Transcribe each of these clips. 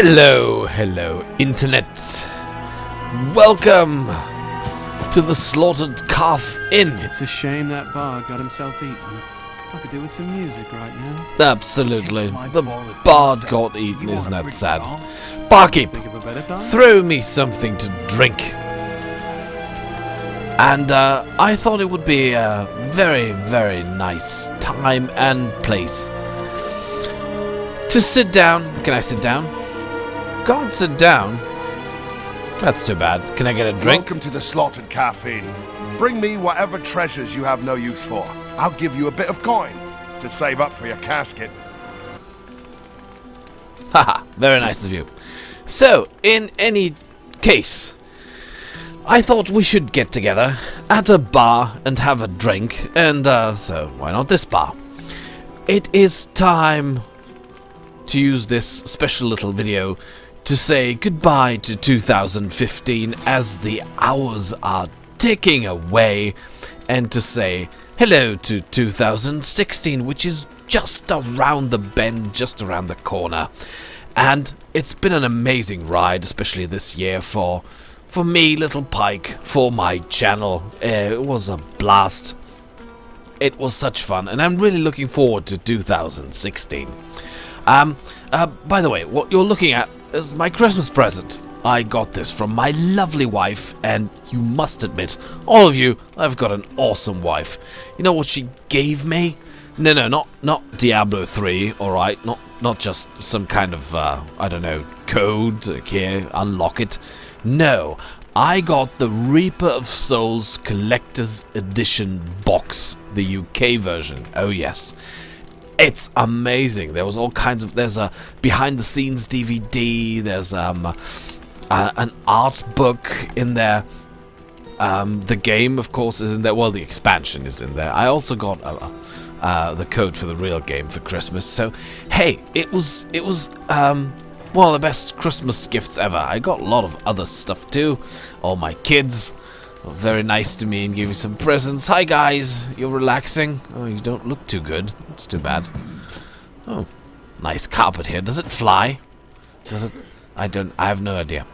Hello, Internet. Welcome to the Slaughtered Calf Inn. It's a shame that bard got himself eaten. I could do with some music right now. Absolutely. The bard got eaten, isn't that sad? Barkeep, Think of a better time? throw me something to drink. And I thought it would be a very, very nice time and place to sit down. Can I sit down? Can't sit down. That's too bad. Can I get a drink? Welcome to the Slaughtered Calf Inn. Bring me whatever treasures you have no use for. I'll give you a bit of coin to save up for your casket. Haha, very nice of you. So, in any case, I thought we should get together at a bar and have a drink, and so why not this bar? It is time to use this special little video to say goodbye to 2015 as the hours are ticking away, and to say hello to 2016, which is just around the bend, just around the corner. And it's been an amazing ride, especially this year for me, Little Pike, for my channel. It was a blast. It was such fun, and I'm really looking forward to 2016. By the way, what you're looking at is my Christmas present. I got this from my lovely wife, and you must admit, all of you, I've got an awesome wife. You know what she gave me? No, not Diablo 3, alright? Not just some kind of, I don't know, code, here, unlock it. No, I got the Reaper of Souls Collector's Edition box, the UK version, oh yes. It's amazing. There was all kinds of, there's a behind-the-scenes DVD, there's an art book in there. The game, of course, is in there. Well, the expansion is in there. I also got the code for the real game for Christmas. So, hey, it was one of the best Christmas gifts ever. I got a lot of other stuff too. All my kids were very nice to me and gave me some presents. Hi guys, you're relaxing? Oh, you don't look too good. It's too bad. Oh, nice carpet here. Does it fly? Does it? I have no idea.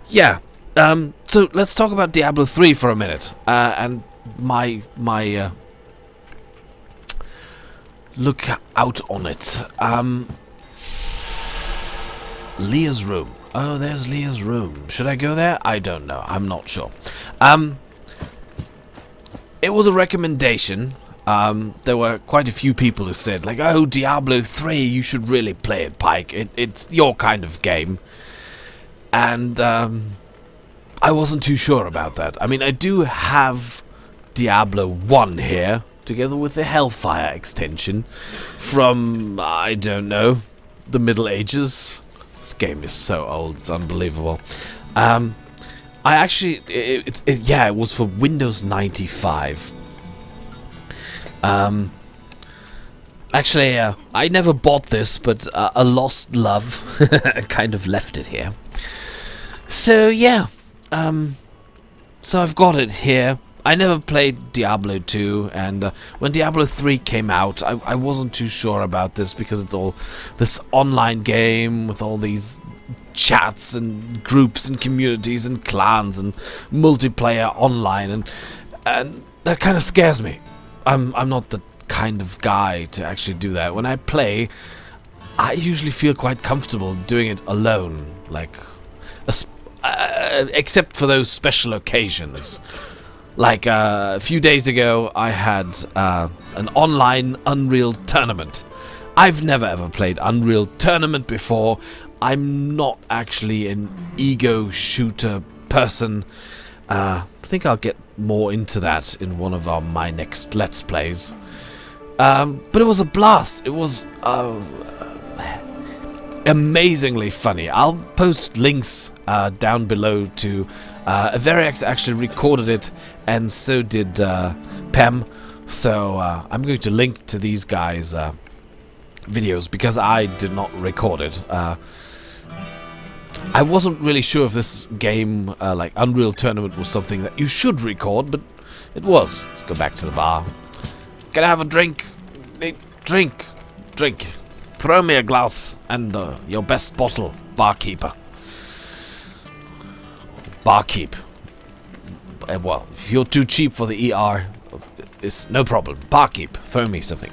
Yeah. So let's talk about Diablo 3 for a minute. And my look out on it. Leah's room. Oh, there's Leah's room. Should I go there? I don't know. I'm not sure. It was a recommendation. There were quite a few people who said, like, oh, Diablo 3, you should really play it, Pike. It's your kind of game. And I wasn't too sure about that. I mean, I do have Diablo 1 here, together with the Hellfire extension from, I don't know, the Middle Ages. This game is so old, it's unbelievable. I actually, yeah, it was for Windows 95. Actually, I never bought this, but a lost love kind of left it here. So, yeah, so I've got it here. I never played Diablo 2, and when Diablo 3 came out, I wasn't too sure about this, because it's all this online game with all these chats and groups and communities and clans and multiplayer online, and that kind of scares me. I'm not the kind of guy to actually do that. When I play, I usually feel quite comfortable doing it alone, like, except for those special occasions. Like, a few days ago, I had an online Unreal Tournament. I've never ever played Unreal Tournament before. I'm not actually an ego shooter person. I think I'll get more into that in one of my next Let's Plays. But it was a blast. It was amazingly funny. I'll post links down below to Averiax actually recorded it, and so did Pem. So I'm going to link to these guys' videos, because I did not record it. I wasn't really sure if this game, like Unreal Tournament, was something that you should record, but it was. Let's go back to the bar. Can I have a drink? Drink. throw me a glass and your best bottle, barkeeper. Barkeep. Well, if you're too cheap for the ER, it's no problem. Barkeep, throw me something.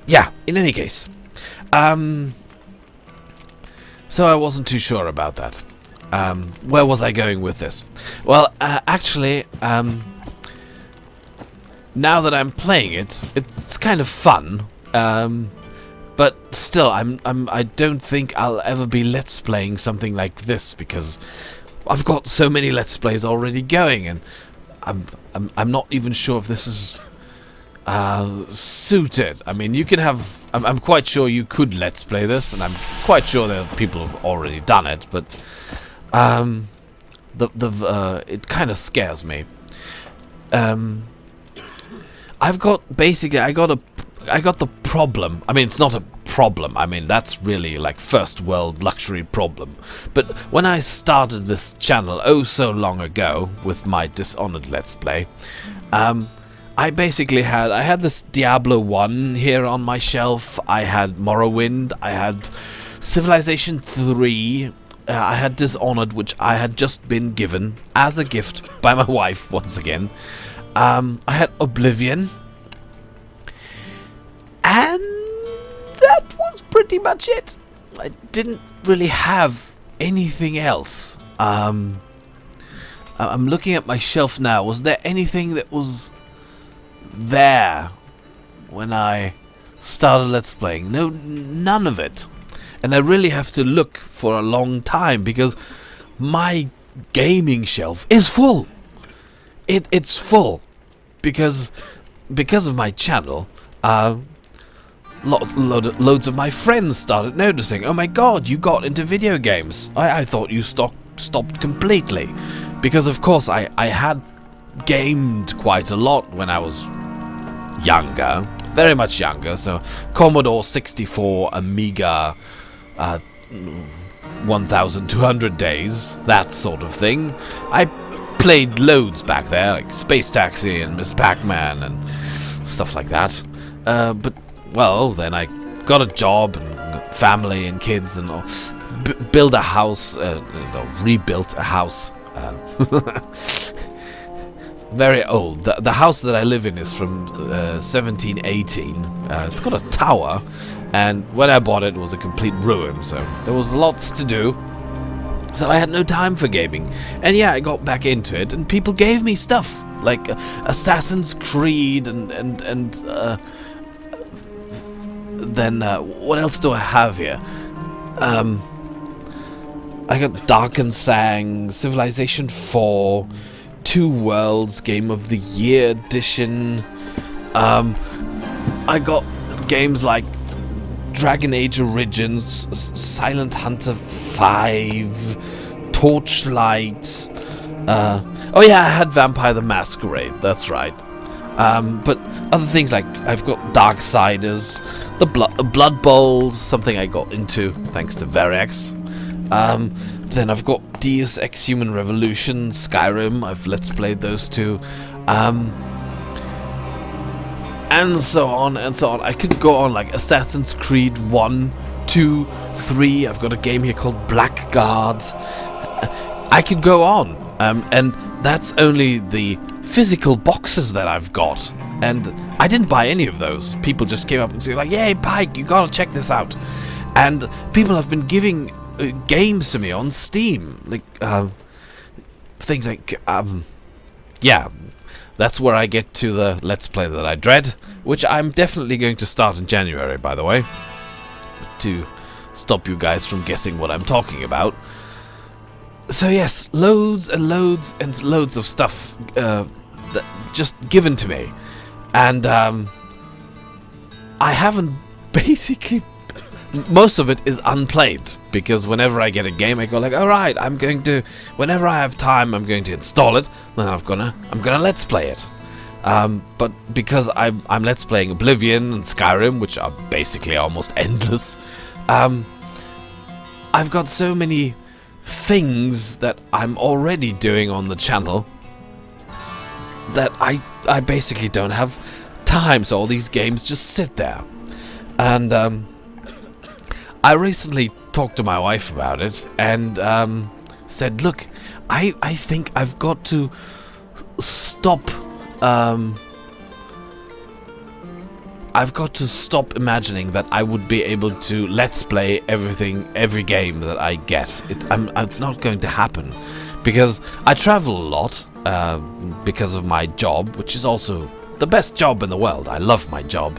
Yeah, in any case. So I wasn't too sure about that. Where was I going with this? Well, actually, now that I'm playing it, it's kind of fun. But still, I don't think I'll ever be Let's Playing something like this because I've got so many Let's Plays already going, and I'm not even sure if this is suited. I mean, you can have. I'm quite sure you could Let's Play this, and I'm quite sure that people have already done it. But it kind of scares me. I got the problem. I mean, it's not a problem. I mean, that's really like first world luxury problem. But when I started this channel oh so long ago with my Dishonored Let's Play, I basically had this Diablo 1 here on my shelf. I had Morrowind. I had Civilization 3. I had Dishonored, which I had just been given as a gift by my wife once again. I had Oblivion. And that was pretty much it. I didn't really have anything else. I'm looking at my shelf now. Was there anything that was there when I started Let's Playing? No, none of it. And I really have to look for a long time because my gaming shelf is full. It's full because of my channel. Loads of my friends started noticing. Oh my god, you got into video games. I thought you stopped completely. Because of course I had gamed quite a lot when I was younger. Very much younger. So Commodore 64, Amiga, 1200 days, that sort of thing. I played loads back there, like Space Taxi and Miss Pac-Man and stuff like that. But well, then I got a job and family and kids and all. Build a house, rebuilt a house. Very old. The house that I live in is from 1718. It's got a tower, and when I bought it, it was a complete ruin, so there was lots to do. So I had no time for gaming. And yeah, I got back into it, and people gave me stuff, like Assassin's Creed, and then what else do I have here? I got Dark and Sang, Civilization 4, Two Worlds, Game of the Year Edition. I got games like Dragon Age Origins, Silent Hunter 5, Torchlight. Oh yeah, I had Vampire the Masquerade, that's right. But other things like I've got Darksiders, the Blood Bowl, something I got into thanks to Verex. Then I've got Deus Ex Human Revolution, Skyrim, I've Let's Played those two. And so on and so on. I could go on like Assassin's Creed 1, 2, 3. I've got a game here called Blackguard. I could go on. And that's only the physical boxes that I've got. And I didn't buy any of those. People just came up and said like, "Yay, Pike, you gotta check this out." And people have been giving games to me on Steam. Like, things like, yeah. That's where I get to the Let's Play that I dread, which I'm definitely going to start in January, by the way, to stop you guys from guessing what I'm talking about. So yes, loads and loads and loads of stuff that just given to me. And I haven't basically... Most of it is unplayed, because whenever I get a game, I go like, alright, I'm going to, whenever I have time, I'm going to install it, then I'm gonna Let's Play it. But because I'm Let's Playing Oblivion and Skyrim, which are basically almost endless, I've got so many things that I'm already doing on the channel that I basically don't have time, so all these games just sit there. And I recently talked to my wife about it and said, look, I think I've got to stop. I've got to stop imagining that I would be able to let's play every game that I get. It's not going to happen, because I travel a lot because of my job, which is also the best job in the world. I love my job.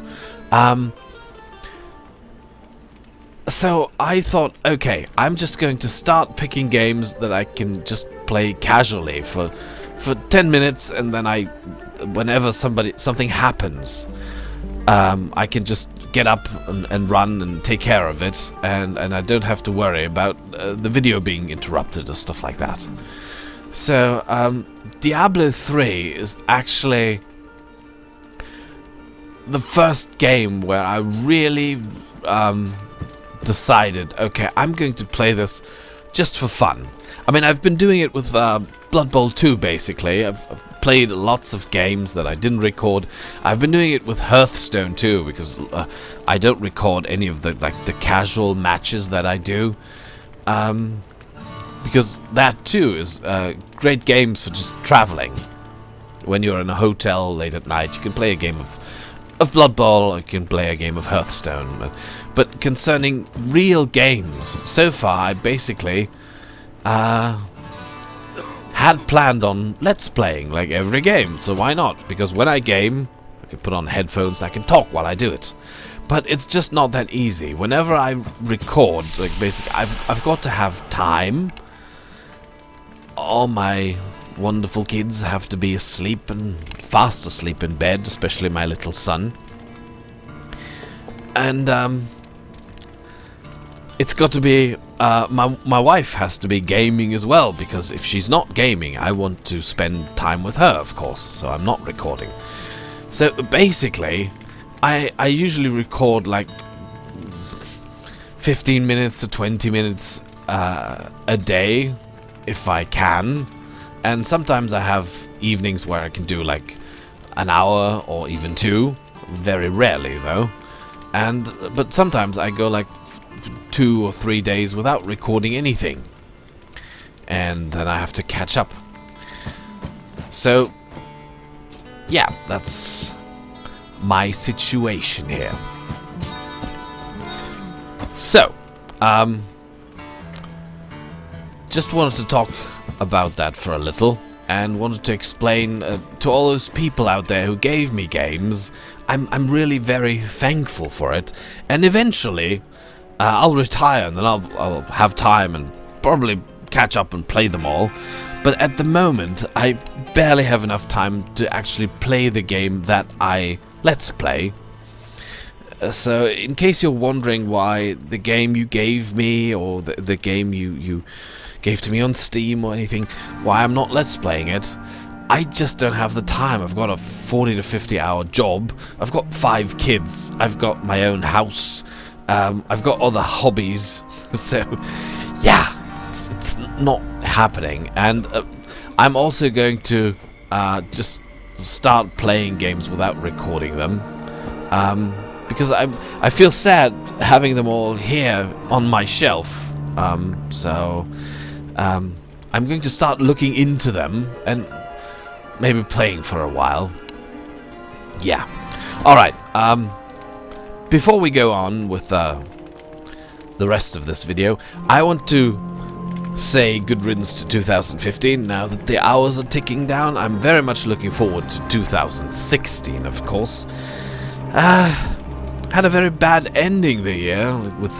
So I thought, okay, I'm just going to start picking games that I can just play casually for 10 minutes, and then whenever something happens, I can just get up and run and take care of it, and I don't have to worry about the video being interrupted or stuff like that. So Diablo 3 is actually the first game where I really decided, okay, I'm going to play this just for fun. I mean, I've been doing it with Blood Bowl 2, basically. I've played lots of games that I didn't record. I've been doing it with Hearthstone too, because I don't record any of the casual matches that I do, because that too is great games for just traveling. When you're in a hotel late at night, you can play a game of Blood Bowl, or you can play a game of Hearthstone. But concerning real games, so far I basically had planned on let's playing like every game, so why not? Because when I game, I can put on headphones and I can talk while I do it. But it's just not that easy. Whenever I record, like basically, I've got to have time. All my wonderful kids have to be asleep, and fast asleep in bed, especially my little son. And it's got to be my wife has to be gaming as well, because if she's not gaming, I want to spend time with her, of course, so I'm not recording. So basically, I usually record like 15 minutes to 20 minutes a day, if I can, and sometimes I have evenings where I can do like an hour or even 2, very rarely though, but sometimes I go like 2 or 3 days without recording anything, and then I have to catch up. So yeah, that's my situation here. So just wanted to talk about that for a little, and wanted to explain to all those people out there who gave me games, I'm really very thankful for it, and eventually I'll retire, and then I'll have time and probably catch up and play them all. But at the moment, I barely have enough time to actually play the game that I let's play. So, in case you're wondering why the game you gave me, or the game you gave to me on Steam or anything, why I'm not let's playing it, I just don't have the time. I've got a 40 to 50 hour job, I've got 5 kids, I've got my own house, I've got other hobbies, so yeah, it's not happening. And I'm also going to just start playing games without recording them, because I feel sad having them all here on my shelf. So I'm going to start looking into them and maybe playing for a while. Yeah. Alright, before we go on with the rest of this video, I want to say good riddance to 2015 now that the hours are ticking down. I'm very much looking forward to 2016, of course. Had a very bad ending the year, with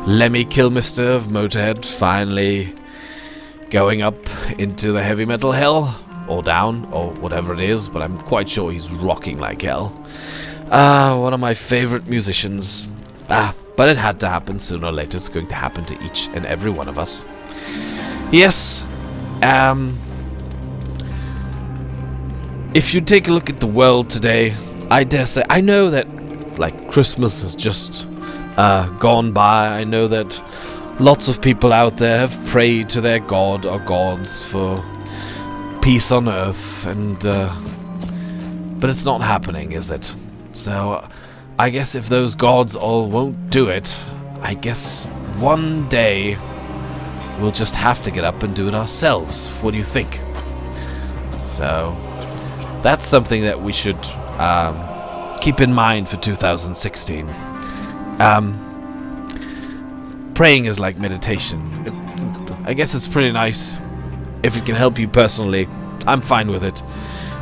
Lemmy Kilmister of Motorhead finally going up into the heavy metal hell, or down, or whatever it is, but I'm quite sure he's rocking like hell. One of my favorite musicians. But it had to happen sooner or later. It's going to happen to each and every one of us. Yes, if you take a look at the world today, I dare say, I know that like Christmas has just gone by. I know that lots of people out there have prayed to their god or gods for peace on earth, and but it's not happening, is it? So I guess if those gods all won't do it, I guess one day we'll just have to get up and do it ourselves. What do you think? So, that's something that we should keep in mind for 2016. Praying is like meditation. I guess it's pretty nice. If it can help you personally, I'm fine with it.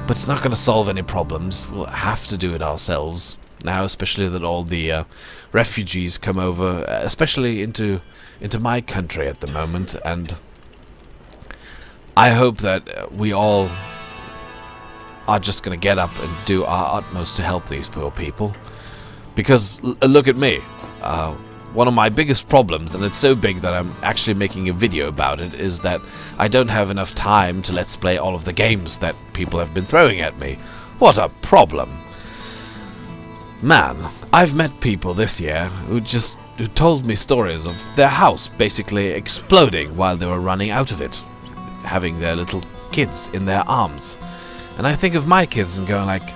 But it's not going to solve any problems. We'll have to do it ourselves. Now, especially that all the refugees come over, especially into my country at the moment. And I hope that we all are just going to get up and do our utmost to help these poor people. Because, look at me. One of my biggest problems, and it's so big that I'm actually making a video about it, is that I don't have enough time to let's play all of the games that people have been throwing at me. What a problem. Man, I've met people this year who told me stories of their house basically exploding while they were running out of it, having their little kids in their arms. And I think of my kids and going like,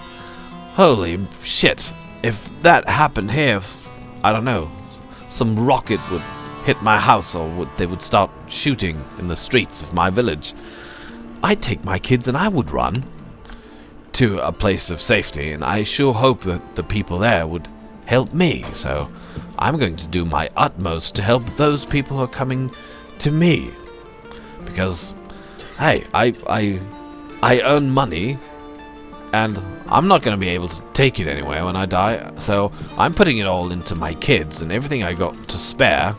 holy shit, if that happened here, I don't know, some rocket would hit my house, or they would start shooting in the streets of my village, I'd take my kids and I would run to a place of safety, and I sure hope that the people there would help me. So I'm going to do my utmost to help those people who are coming to me, because hey, I earn money, and I'm not going to be able to take it anywhere when I die, so I'm putting it all into my kids, and everything I got to spare,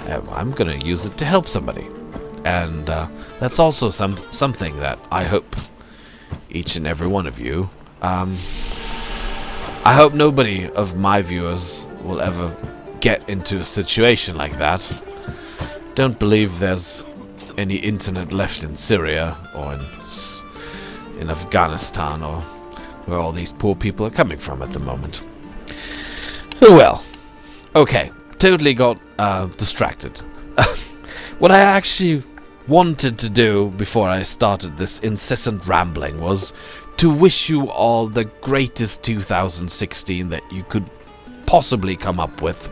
I'm going to use it to help somebody. And that's also something that I hope each and every one of you, I hope nobody of my viewers will ever get into a situation like that. Don't believe there's any internet left in Syria or in Afghanistan, or where all these poor people are coming from at the moment. Oh well. Okay, totally got distracted. What I actually wanted to do before I started this incessant rambling was to wish you all the greatest 2016 that you could possibly come up with,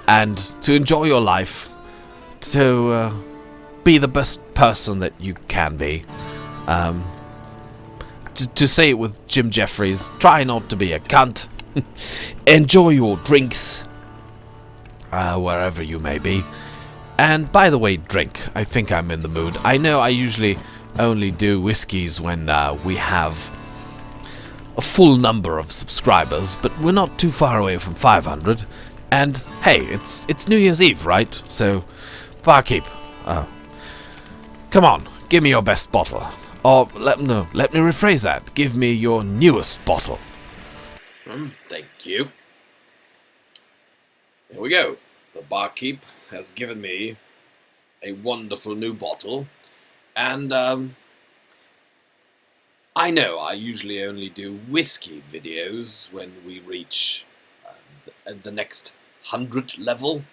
and to enjoy your life, to be the best person that you can be. To say it with Jim Jeffries, try not to be a cunt. Enjoy your drinks, wherever you may be. And by the way, drink. I think I'm in the mood. I know I usually only do whiskeys when we have a full number of subscribers, but we're not too far away from 500. And hey, it's New Year's Eve, right? So, barkeep, come on, give me your best bottle. Or let me rephrase that. Give me your newest bottle. Thank you. Here we go. The barkeep has given me a wonderful new bottle, and I know I usually only do whiskey videos when we reach the next 100 level.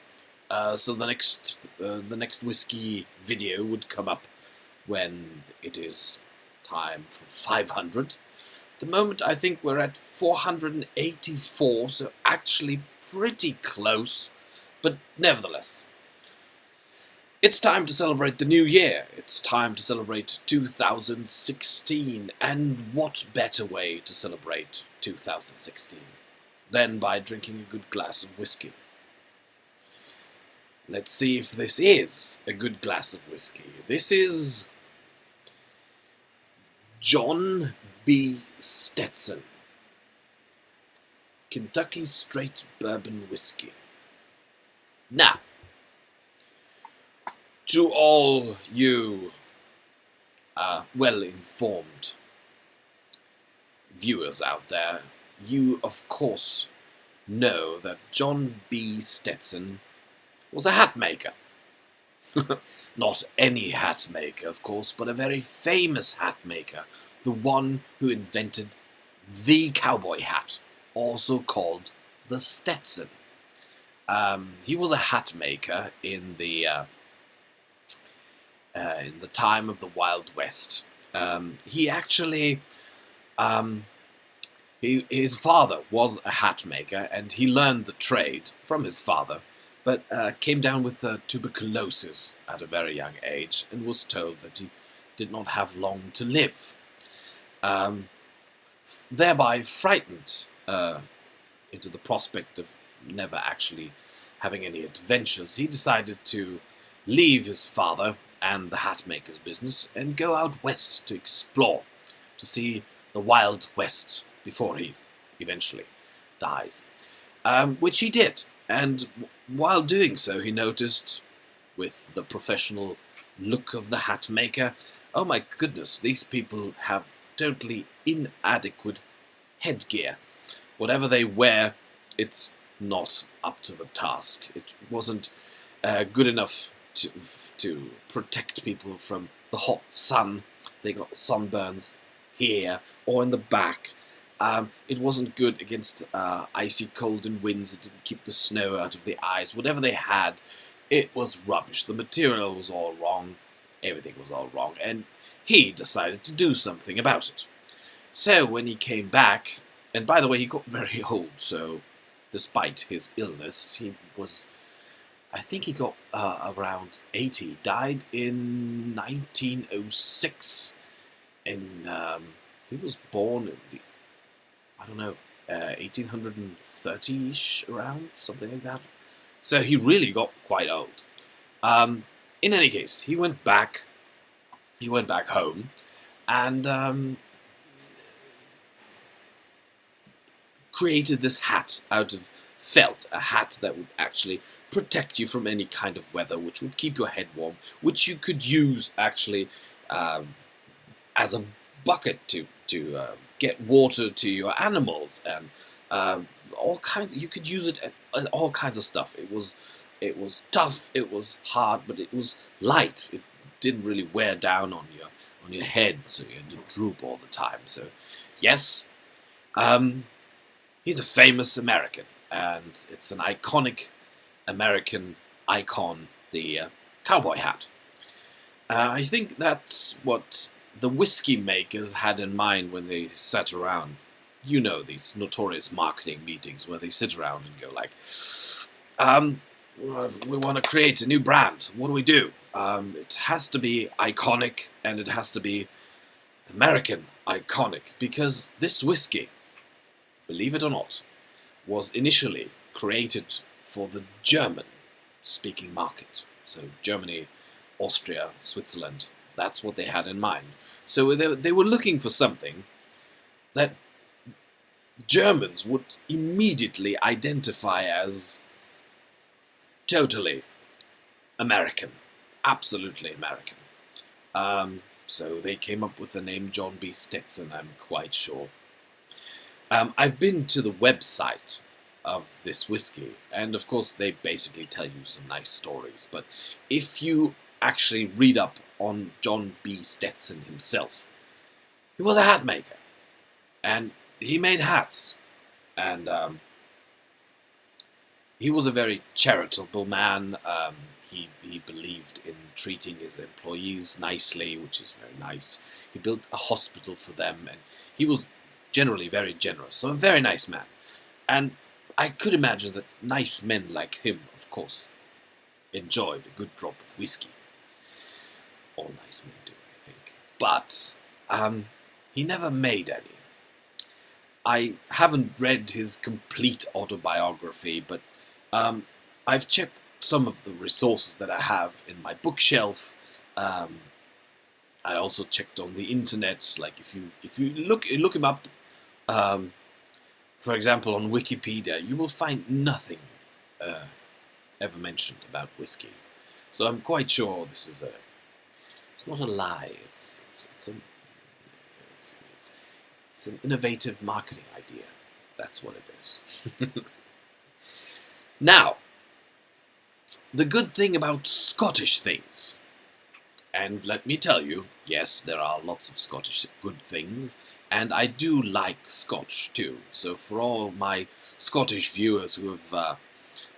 So the next whiskey video would come up when it is time for 500. At the moment, I think we're at 484, so actually pretty close. But nevertheless, it's time to celebrate the new year. It's time to celebrate 2016. And what better way to celebrate 2016 than by drinking a good glass of whiskey? Let's see if this is a good glass of whiskey. This is John B. Stetson, Kentucky Straight Bourbon Whiskey. Now, to all you well-informed viewers out there, you of course know that John B. Stetson was a hat maker. Not any hat maker, of course, but a very famous hat maker, the one who invented the cowboy hat, also called the Stetson. He was a hat maker in the time of the Wild West. He actually His father was a hat maker, and he learned the trade from his father, but came down with tuberculosis at a very young age and was told that he did not have long to live. Thereby frightened into the prospect of never actually having any adventures, he decided to leave his father and the hat maker's business and go out west to explore, to see the Wild West before he eventually dies. Which he did, and while doing so he noticed, with the professional look of the hat maker, oh my goodness, these people have totally inadequate headgear. Whatever they wear, it's not up to the task. It wasn't good enough to protect people from the hot sun. They got sunburns here or in the back. It wasn't good against icy cold and winds. It didn't keep the snow out of the eyes. Whatever they had, it was rubbish. The material was all wrong. Everything was all wrong. And he decided to do something about it. So when he came back, and by the way, he got very old, so despite his illness, he was, I think he got around 80. Died in 1906. And he was born in the, I don't know, 1830-ish, around, something like that. So he really got quite old. In any case, he went back home, and created this hat out of felt, a hat that would actually protect you from any kind of weather, which would keep your head warm, which you could use actually as a bucket to get water to your animals, and all kinds. You could use it at all kinds of stuff. It was tough, it was hard, but it was light. It didn't really wear down on your head, so you had to droop all the time. So, yes, he's a famous American, and it's an iconic American icon, the cowboy hat. I think that's what the whiskey makers had in mind when they sat around. You know, these notorious marketing meetings where they sit around and go like, we want to create a new brand. What do we do? It has to be iconic, and it has to be American iconic, because this whiskey, believe it or not, was initially created for the German-speaking market. So Germany, Austria, Switzerland, that's what they had in mind. So they were looking for something that Germans would immediately identify as totally American, absolutely American. So they came up with the name John B. Stetson, I'm quite sure. I've been to the website of this whiskey, and of course they basically tell you some nice stories, but if you actually read up on John B. Stetson himself, he was a hat maker, and he made hats, and he was a very charitable man. He believed in treating his employees nicely, which is very nice. He built a hospital for them, and he was generally very generous, so a very nice man. And I could imagine that nice men like him, of course, enjoyed a good drop of whiskey. All nice men do, I think. But he never made any. I haven't read his complete autobiography, but I've checked some of the resources that I have in my bookshelf. I also checked on the internet. Like if you look him up, for example, on Wikipedia, you will find nothing ever mentioned about whiskey. So I'm quite sure this is it's not a lie. It's an innovative marketing idea. That's what it is. Now, the good thing about Scottish things, and let me tell you, yes, there are lots of Scottish good things, and I do like Scotch too. So for all my Scottish viewers who have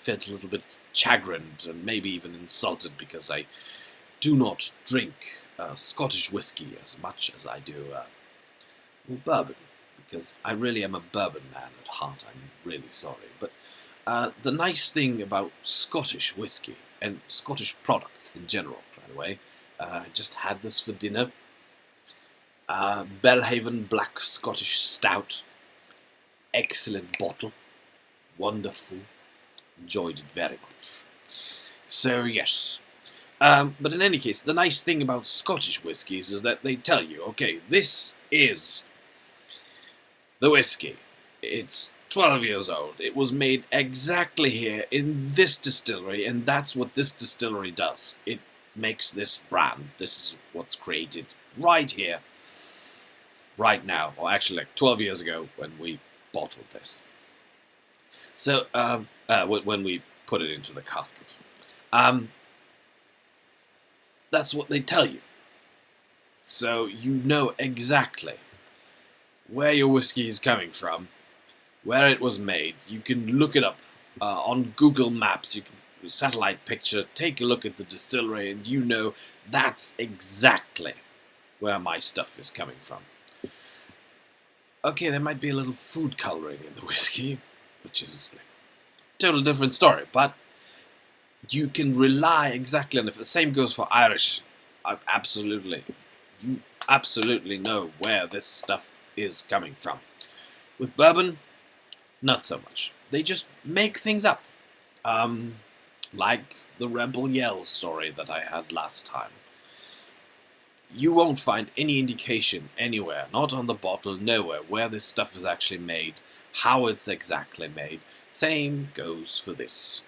felt a little bit chagrined and maybe even insulted because I do not drink Scottish whiskey as much as I do bourbon, because I really am a bourbon man at heart. I'm really sorry. But the nice thing about Scottish whiskey, and Scottish products in general, by the way, I just had this for dinner. Belhaven Black Scottish Stout. Excellent bottle. Wonderful. Enjoyed it very much. So, yes. But in any case, the nice thing about Scottish whiskies is that they tell you, okay, this is the whiskey. It's 12 years old. It was made exactly here in this distillery, and that's what this distillery does. It makes this brand. This is what's created right here, right now, or actually like 12 years ago when we bottled this. So, when we put it into the casket. That's what they tell you. So you know exactly where your whiskey is coming from, where it was made. You can look it up on Google Maps. You can satellite picture, take a look at the distillery, and you know that's exactly where my stuff is coming from. Okay, there might be a little food coloring in the whiskey, which is like a total different story, but you can rely exactly on it. The same goes for Irish. Absolutely. You absolutely know where this stuff is coming from. With bourbon, not so much. They just make things up. Like the Rebel Yell story that I had last time. You won't find any indication anywhere, not on the bottle, nowhere, where this stuff is actually made, how it's exactly made. Same goes for this.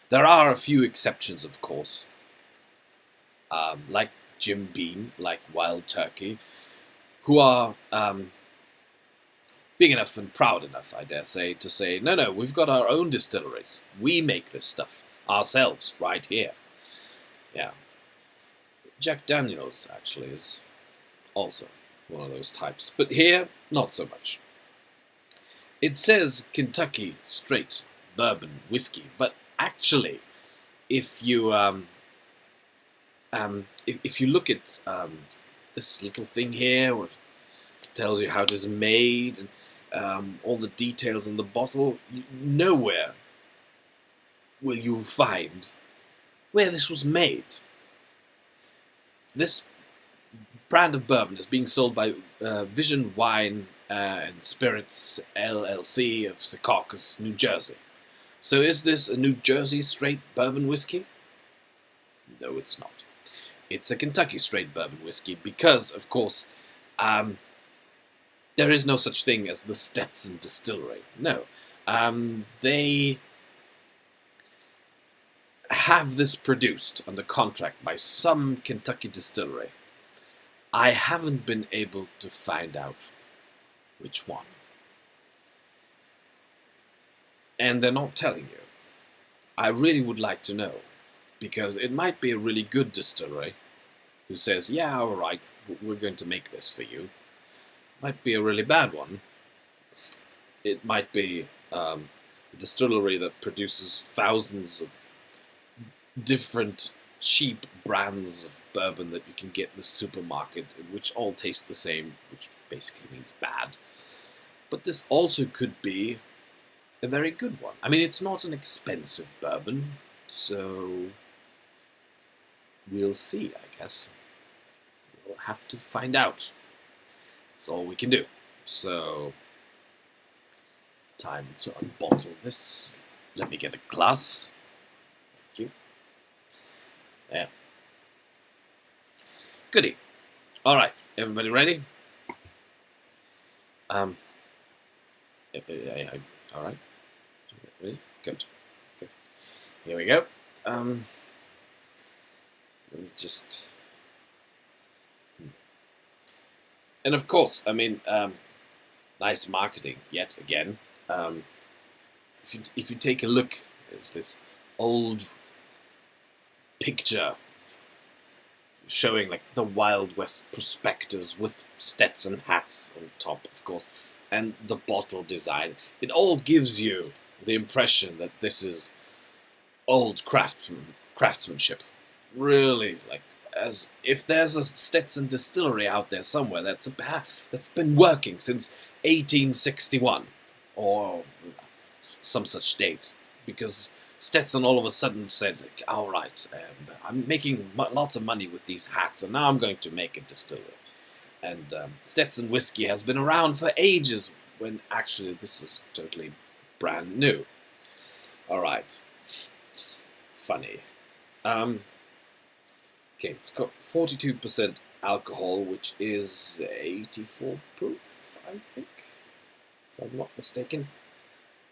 There are a few exceptions, of course, like Jim Beam, like Wild Turkey, who are big enough and proud enough, I dare say, to say, no, we've got our own distilleries. We make this stuff ourselves right here. Yeah. Jack Daniels, actually, is also one of those types. But here, not so much. It says Kentucky Straight Bourbon Whiskey, but actually, if you look at this little thing here, what tells you how it is made and all the details in the bottle, nowhere will you find where this was made. This brand of bourbon is being sold by Vision Wine and Spirits LLC of Secaucus, New Jersey. So is this a New Jersey straight bourbon whiskey? No, it's not. It's a Kentucky straight bourbon whiskey because, of course, there is no such thing as the Stetson Distillery. No. They have this produced under contract by some Kentucky distillery. I haven't been able to find out which one. And they're not telling you. I really would like to know, because it might be a really good distillery who says, yeah, all right, we're going to make this for you. Might be a really bad one. It might be a distillery that produces thousands of different cheap brands of bourbon that you can get in the supermarket, which all taste the same, which basically means bad. But this also could be a very good one. I mean, it's not an expensive bourbon, so we'll see, I guess. We'll have to find out. That's all we can do. So, time to unbottle this. Let me get a glass. Thank you. There. Goody. Alright, everybody ready? Alright. Ready? Good. Good. Here we go. Let me just... And of course, I mean, nice marketing yet again. If you take a look, there's this old picture showing like the Wild West prospectors with Stetson hats on top, of course, and the bottle design. It all gives you the impression that this is old craftsmanship. Really, like, as if there's a Stetson distillery out there somewhere that's been working since 1861 or some such date, because Stetson all of a sudden said, like, all right, I'm making lots of money with these hats, and now I'm going to make a distillery. And Stetson whiskey has been around for ages, when actually this is totally brand new. All right. Funny. Okay, it's got 42% alcohol, which is 84 proof, I think, if I'm not mistaken.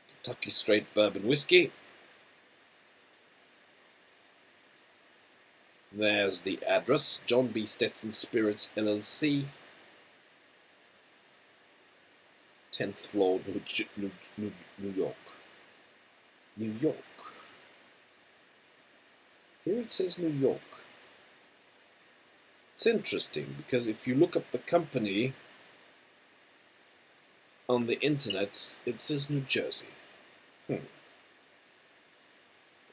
Kentucky Straight Bourbon Whiskey. There's the address, John B. Stetson Spirits, LLC, 10th floor, New York. New York. Here it says New York. It's interesting, because if you look up the company on the internet, it says New Jersey.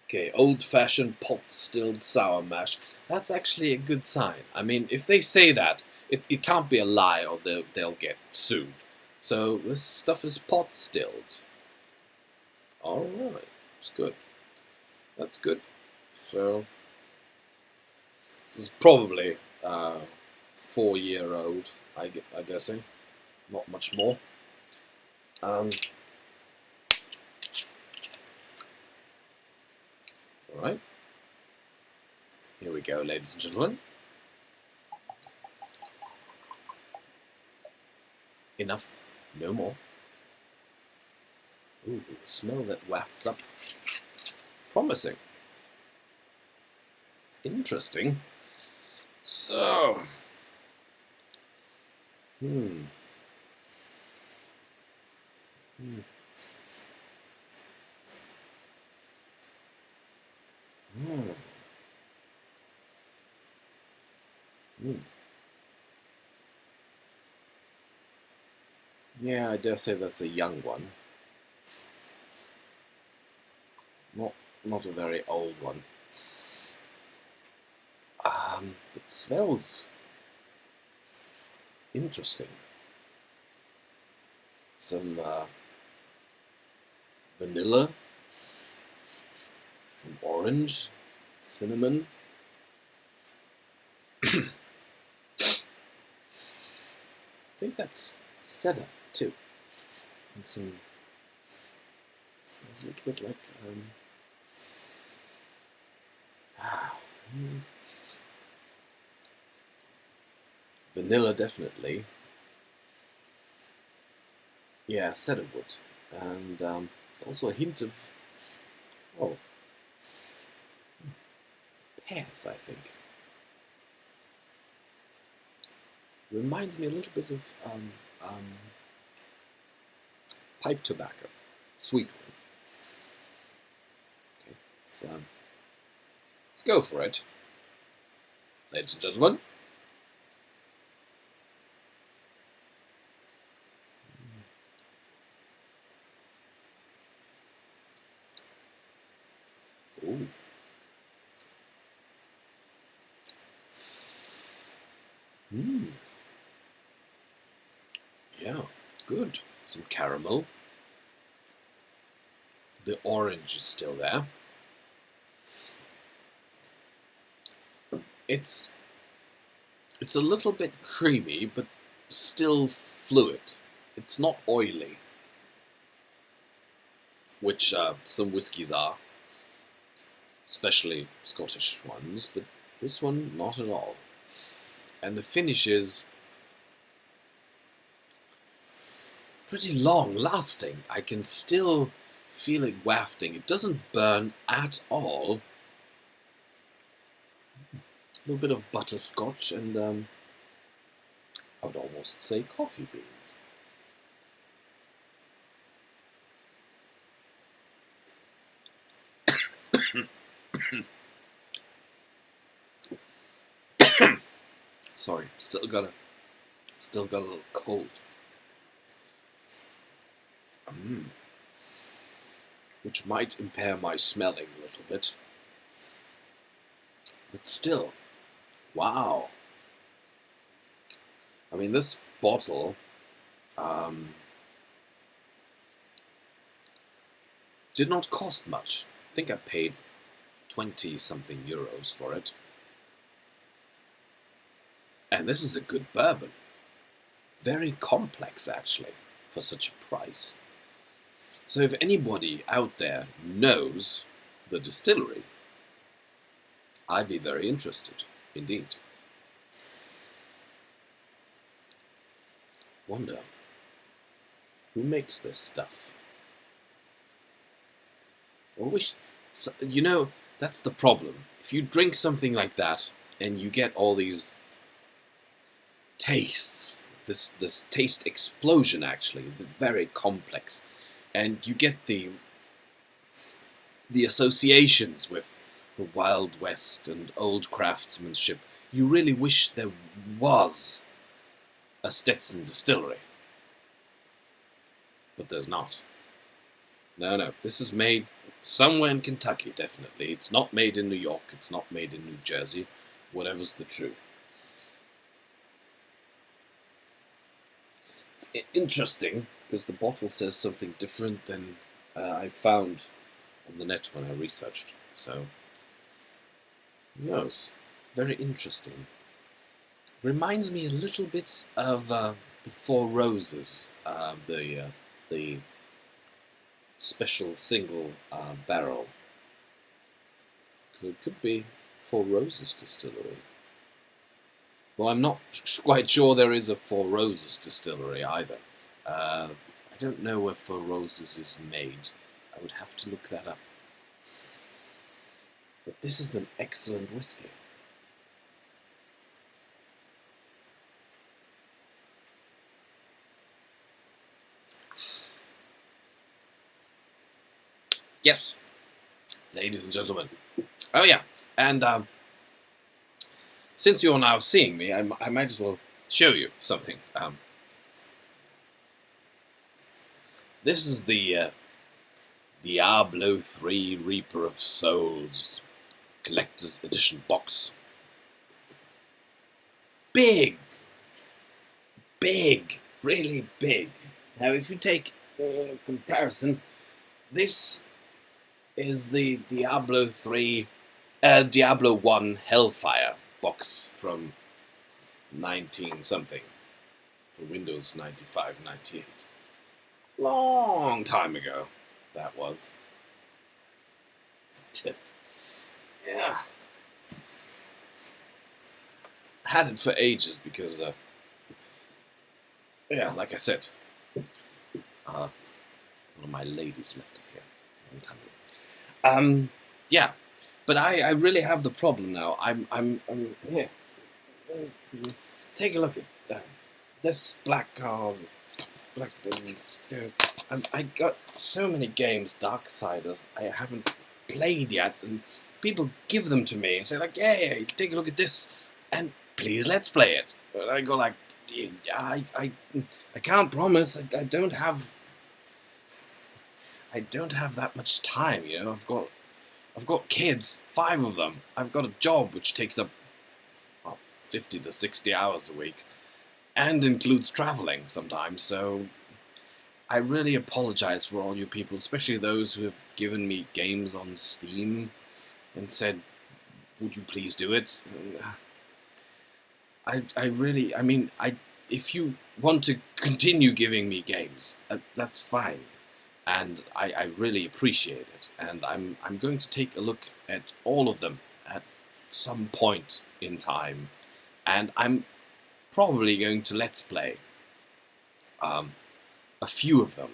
Okay, old-fashioned pot-stilled sour mash. That's actually a good sign. I mean, if they say that, it can't be a lie, or they'll get sued. So this stuff is pot-stilled. Alright, it's good. That's good. So, this is probably 4-year-old, I guess. Not much more. Alright. Here we go, ladies and gentlemen. Enough. No more. Ooh, the smell that wafts up. Promising. Interesting. So. Yeah, I dare say that's a young one. Not a very old one. It smells interesting. Some vanilla, some orange, cinnamon. I think that's cedar too, and some. Smells a little bit like vanilla, definitely. Yeah, cedar wood, and it's also a hint of pears, I think. Reminds me a little bit of pipe tobacco, sweet one. Okay, so let's go for it, ladies and gentlemen. Ooh. Yeah, good. Some caramel. The orange is still there. It's a little bit creamy, but still fluid. It's not oily, which some whiskies are, especially Scottish ones, but this one not at all. And the finish is pretty long lasting. I can still feel it wafting. It doesn't burn at all. A little bit of butterscotch and I would almost say coffee beans. Sorry, still got a little cold. Which might impair my smelling a little bit. But still, wow. I mean, this bottle Did not cost much. I think I paid 20-something euros for it. And this is a good bourbon. Very complex, actually, for such a price. So if anybody out there knows the distillery, I'd be very interested, indeed. Wonder, who makes this stuff? I wish, you know, that's the problem. If you drink something like that, and you get all these tastes, this taste explosion, actually, very complex, and you get the associations with the Wild West and old craftsmanship, you really wish there was a Stetson distillery. But there's not. No, this is made somewhere in Kentucky, definitely. It's not made in New York, it's not made in New Jersey, whatever's the truth. It's interesting, because the bottle says something different than I found on the net when I researched. So, who knows? Very interesting. Reminds me a little bit of the Four Roses, the special single barrel. Could be Four Roses distillery. Though I'm not quite sure there is a Four Roses distillery either. I don't know where Four Roses is made. I would have to look that up. But this is an excellent whiskey. Yes, ladies and gentlemen. Oh yeah, and since you're now seeing me, I might as well show you something. This is the Diablo 3 Reaper of Souls Collector's Edition box. Big, really big. Now, if you take comparison, this is the Diablo 1 Hellfire box from 19-something, for Windows 95, 98. Long time ago, that was. Yeah. I had it for ages because, yeah, like I said, one of my ladies left it here a long time ago. Yeah, but I really have the problem now. I'm here. Take a look at this black card, black buildings. I got so many games, Darksiders, I haven't played yet, and people give them to me and say like, yeah, take a look at this, and please let's play it. But I go like, I can't promise. I don't have that much time, you know. I've got kids, 5 of them. I've got a job which takes up 50 to 60 hours a week, and includes traveling sometimes. So I really apologize for all you people, especially those who have given me games on Steam and said, would you please do it? If you want to continue giving me games, that's fine. And I really appreciate it. And I'm going to take a look at all of them at some point in time. And I'm probably going to Let's Play a few of them.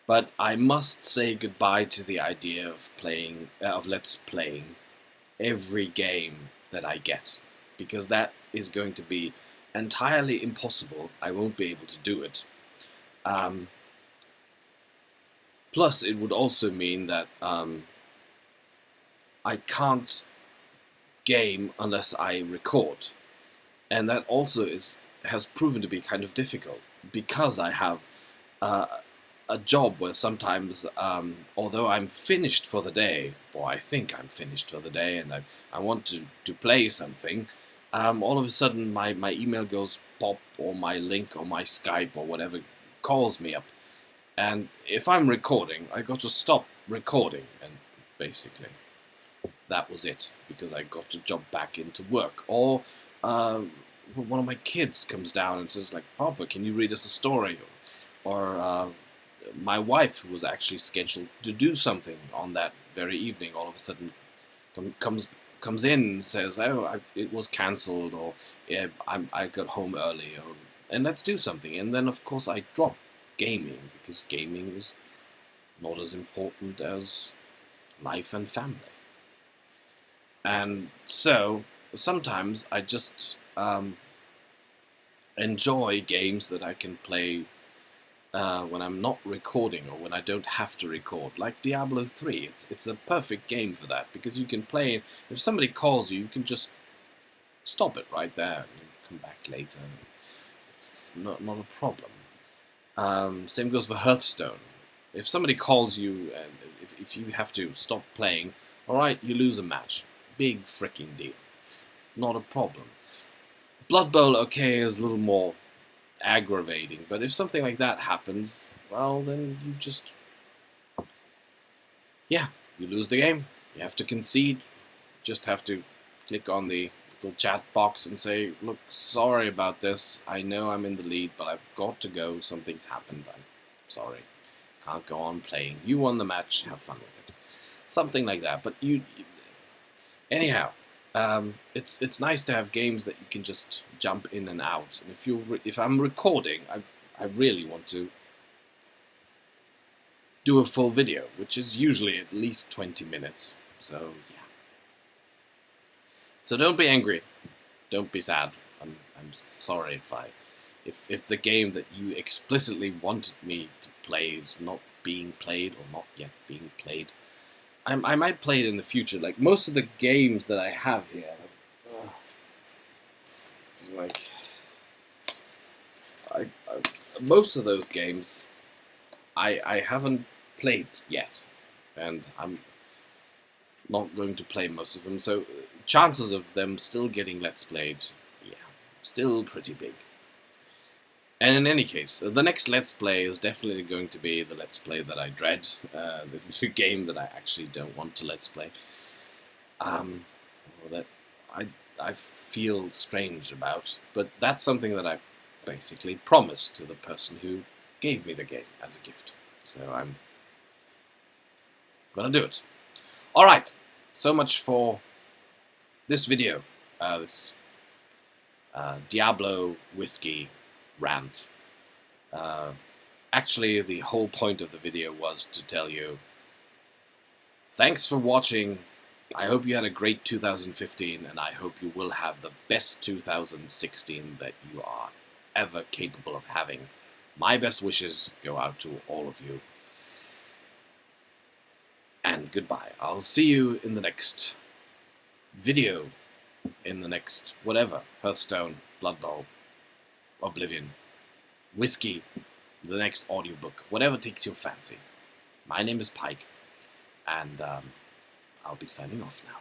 But I must say goodbye to the idea of Let's Playing every game that I get. Because that is going to be entirely impossible. I won't be able to do it. Plus, it would also mean that I can't game unless I record. And that also has proven to be kind of difficult, because I have a job where sometimes, although I'm finished for the day, or I think I'm finished for the day, and I want to play something, all of a sudden my email goes pop, or my link, or my Skype, or whatever calls me up. And if I'm recording, I got to stop recording, and basically that was it, because I got to jump back into work. Or one of my kids comes down and says, like, Papa, can you read us a story? Or my wife, who was actually scheduled to do something on that very evening, all of a sudden comes in and says, oh, it was cancelled, or yeah, I got home early, and let's do something. And then, of course, I drop gaming, because gaming is not as important as life and family. And so sometimes I just enjoy games that I can play when I'm not recording, or when I don't have to record, like Diablo 3. It's a perfect game for that, because you can play. If somebody calls you, you can just stop it right there and come back later. It's not a problem. Same goes for Hearthstone. If somebody calls you, and if you have to stop playing, alright, you lose a match. Big freaking deal. Not a problem. Blood Bowl, okay, is a little more aggravating, but if something like that happens, well, then you just, yeah, you lose the game. You have to concede. Just have to click on the little chat box and say, look, sorry about this. I know I'm in the lead, but I've got to go. Something's happened. I'm sorry. Can't go on playing. You won the match. Have fun with it. Something like that. But anyhow, it's nice to have games that you can just jump in and out. And if I'm recording, I really want to do a full video, which is usually at least 20 minutes. So yeah. So don't be angry. Don't be sad. I'm sorry if the game that you explicitly wanted me to play is not being played, or not yet being played. I might play it in the future. Like most of the games that I have here, like most of those games I haven't played yet, and I'm not going to play most of them. So chances of them still getting Let's Played, yeah, still pretty big. And in any case, the next Let's Play is definitely going to be the Let's Play that I dread, the game that I actually don't want to Let's Play, or that I feel strange about, but that's something that I basically promised to the person who gave me the game as a gift, so I'm gonna do it. Alright, so much for this video, this Diablo whiskey rant. Actually, the whole point of the video was to tell you, thanks for watching. I hope you had a great 2015, and I hope you will have the best 2016 that you are ever capable of having. My best wishes go out to all of you. And goodbye. I'll see you in the next video, in the next whatever, Hearthstone, Blood Bowl, Oblivion, Whiskey, the next audiobook, whatever takes your fancy. My name is Pike, and I'll be signing off now.